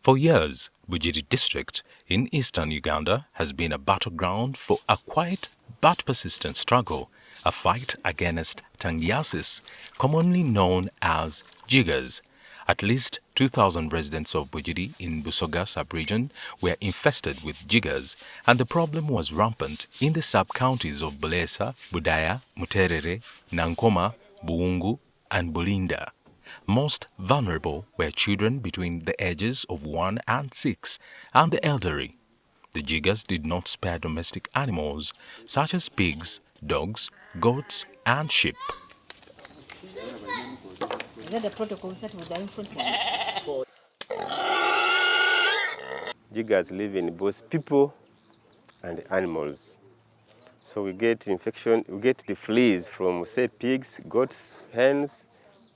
For years, Bugiri district in eastern Uganda has been a battleground for a quiet but persistent struggle, a fight against Tangiasis, commonly known as jiggers. At least 2,000 residents of Bugiri in Busoga sub-region were infested with jiggers, and the problem was rampant in the sub-counties of Bulesa, Budaya, Muterere, Nankoma, Buungu, and Bulinda. Most vulnerable were children between the ages of 1 and 6 and the elderly. The jiggers did not spare domestic animals such as pigs, dogs, goats, and sheep. Jiggers live in both people and animals. So we get infection, we get the fleas from, say, pigs, goats, hens,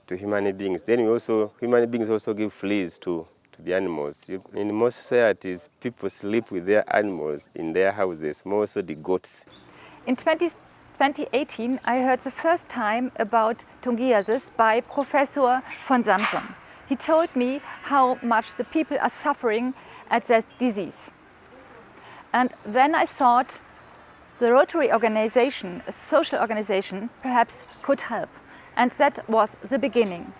to human beings. Then human beings also give fleas to the animals. In most societies, people sleep with their animals in their houses, mostly the goats. In 2018, I heard the first time about Tungiasis by Professor von Samson. He told me how much the people are suffering at that disease. And then I thought the Rotary organization, a social organization, perhaps could help. And that was the beginning.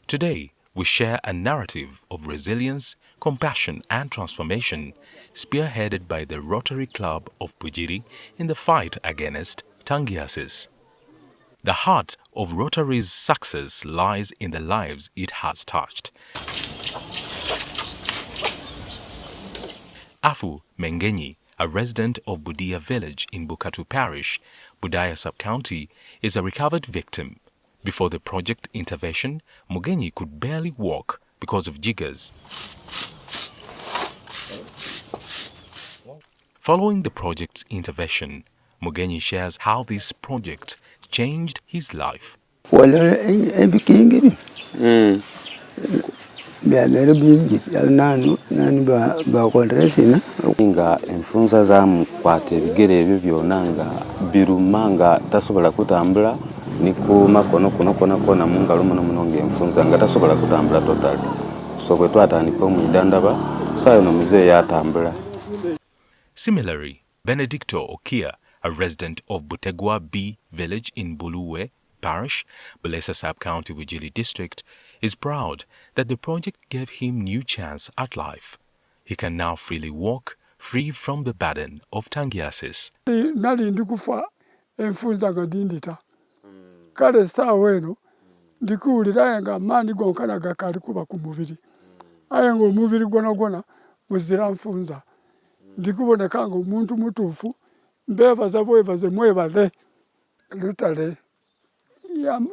Today, we share a narrative of resilience, compassion and transformation spearheaded by the Rotary Club of Bugiri in the fight against Tangiasis. The heart of Rotary's success lies in the lives it has touched. Afu Mengenyi, a resident of Budia village in Bukatu Parish, Budaya sub-county, is a recovered victim. Before the project intervention, Mugenyi could barely walk because of jiggers. Following the project's intervention, Mugenyi shares how this project changed his life. Nga enfunza zamukwata ebigere ebyo byonna nga biruma nga tasobola kutambula ni ku makono kona mungalo muno ng'enfunza nga tasobola kutambula totally. So bwe twatandika omwidandaba saayo no muzeeyi yatambula. Similarly, Benedicto Okia, a resident of Butegwa B village in Buluwe Parish, Bulesa Sub-County, Bugiri District, is proud that the project gave him new chance at life. He can now freely walk, free from the burden of Tangiasis. Nali ndikufa enfunza nga ndindita. Kale saawa eno ndikuwulira nga amaanyi gonkana gakali kuba ku mubiri. Aye ng'omubiri gwona muzira nfunza. Ndikuboneka nga omuntu mutuufu, mbebaza bwebaze mwebale. Rotary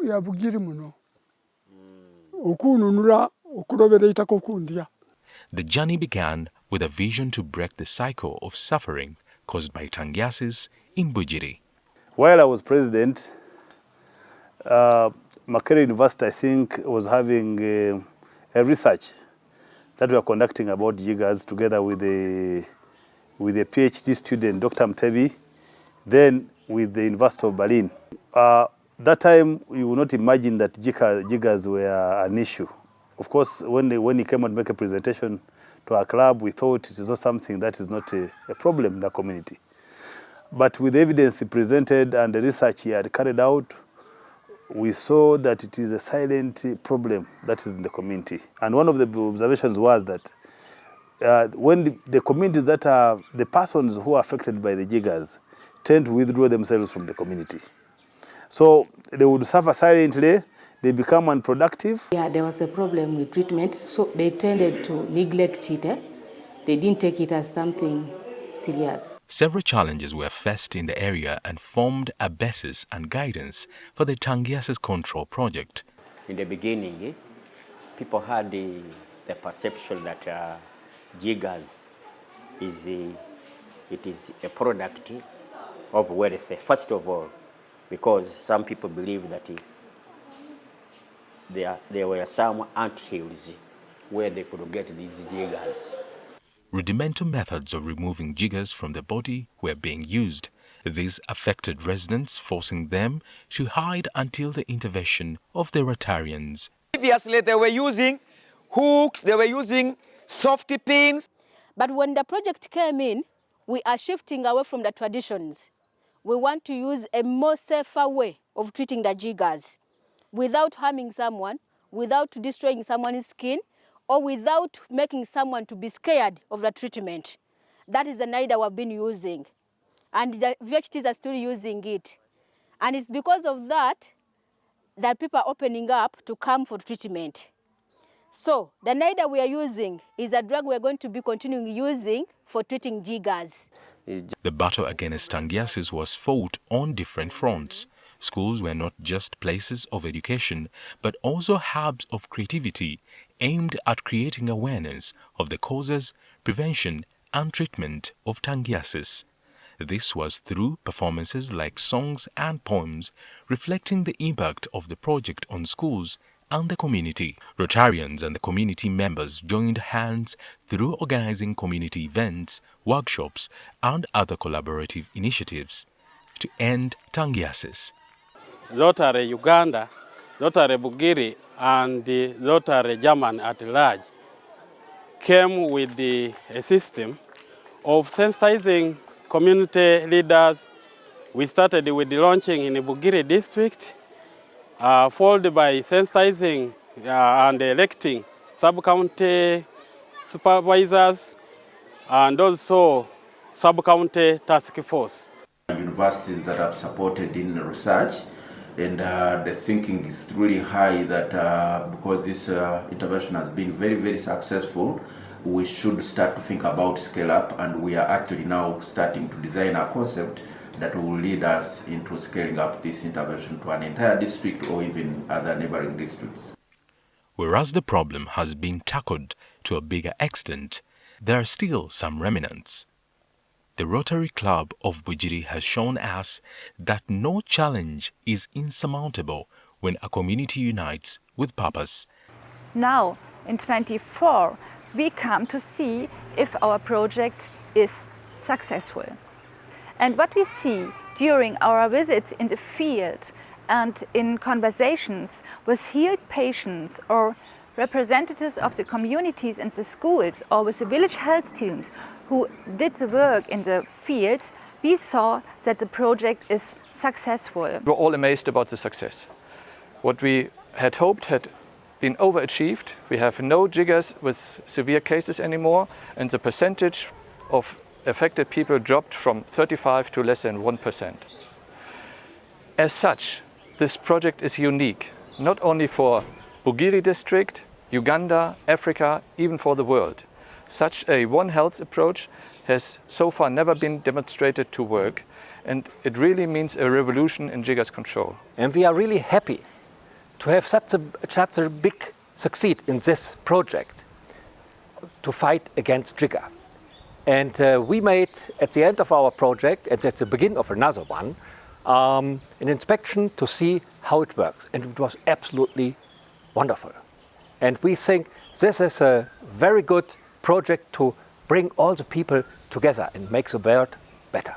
ya Bugiri muno. Okununula okulobera itako kundya. The journey began with a vision to break the cycle of suffering caused by Tangiasis in Bugiri. While I was president, Makerere University, I think, was having a research that we are conducting about jiggers together with a PhD student, Dr. Mtebi, then with the University of Berlin. That time, you would not imagine that jiggers were an issue. Of course, when he came and make a presentation to our club, we thought it is not something that is not a problem in the community. But with the evidence he presented and the research he had carried out, we saw that it is a silent problem that is in the community. And one of the observations was that when the communities that are, the persons who are affected by the jiggers tend to withdraw themselves from the community. So they would suffer silently, they become unproductive. Yeah, there was a problem with treatment, so they tended to neglect it. They didn't take it as something serious. Several challenges were faced in the area and formed a basis and guidance for the Tangiasis Control Project. In the beginning, people had the perception that jiggers is a product of wealth, first of all, because some people believe that there were some anthills where they could get these jiggers. Rudimental methods of removing jiggers from the body were being used. This affected residents, forcing them to hide until the intervention of the Rotarians. Previously, they were using hooks, they were using soft pins. But when the project came in, we are shifting away from the traditions. We want to use a more safer way of treating the jiggers without harming someone, without destroying someone's skin, or without making someone to be scared of the treatment. That is the NIDA we've been using. And the VHTs are still using it. And it's because of that that people are opening up to come for treatment. So the NIDA we are using is a drug we are going to be continuing using for treating jiggers. The battle against tangiasis was fought on different fronts. Schools were not just places of education, but also hubs of creativity aimed at creating awareness of the causes, prevention, and treatment of tangiasis. This was through performances like songs and poems reflecting the impact of the project on schools and the community. Rotarians and the community members joined hands through organizing community events, workshops, and other collaborative initiatives to end tangiasis. Rotary Uganda, Rotary Bugiri, and the Rotary German at large came with a system of sensitizing community leaders. We started with the launching in the Bugiri district, followed by sensitizing and electing sub-county supervisors and also sub-county task force. Universities that have supported in research, and the thinking is really high that because this intervention has been very, very successful, we should start to think about scale up, and we are actually now starting to design a concept that will lead us into scaling up this intervention to an entire district or even other neighboring districts. Whereas the problem has been tackled to a bigger extent, there are still some remnants. The Rotary Club of Bugiri has shown us that no challenge is insurmountable when a community unites with purpose. Now, in 24, we come to see if our project is successful. And what we see during our visits in the field and in conversations with healed patients or representatives of the communities and the schools or with the village health teams who did the work in the fields, we saw that the project is successful. We were all amazed about the success. What we had hoped had been overachieved. We have no jiggers with severe cases anymore, and the percentage of affected people dropped from 35 to less than 1%. As such, this project is unique, not only for Bugiri district, Uganda, Africa, even for the world. Such a One Health approach has so far never been demonstrated to work, and it really means a revolution in jiggers control. And we are really happy to have such a big succeed in this project to fight against jigger. And we made, at the end of our project, and at the beginning of another one, an inspection to see how it works. And it was absolutely wonderful. And we think this is a very good project to bring all the people together and make the world better.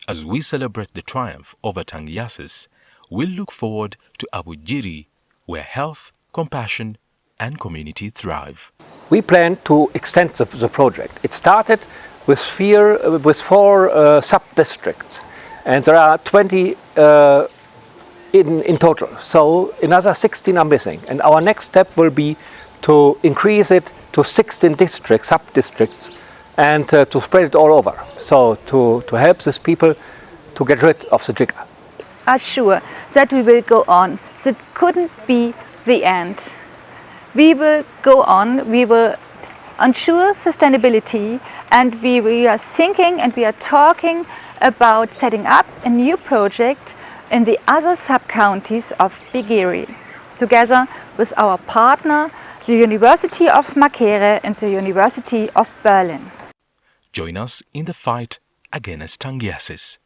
As we celebrate the triumph over tangiasis, we'll look forward to Bugiri, where health, compassion, and community thrive. We plan to extend the project. It started with 4 sub-districts, and there are 20 in total. So another 16 are missing. And our next step will be to increase it to 16 districts, sub-districts, and to spread it all over. So to help these people to get rid of the jigger. Are sure that we will go on. That couldn't be the end. We will go on, we will ensure sustainability, and we are thinking and we are talking about setting up a new project in the other sub-counties of Bugiri, together with our partner, the University of Makerere and the University of Berlin. Join us in the fight against tangiasis.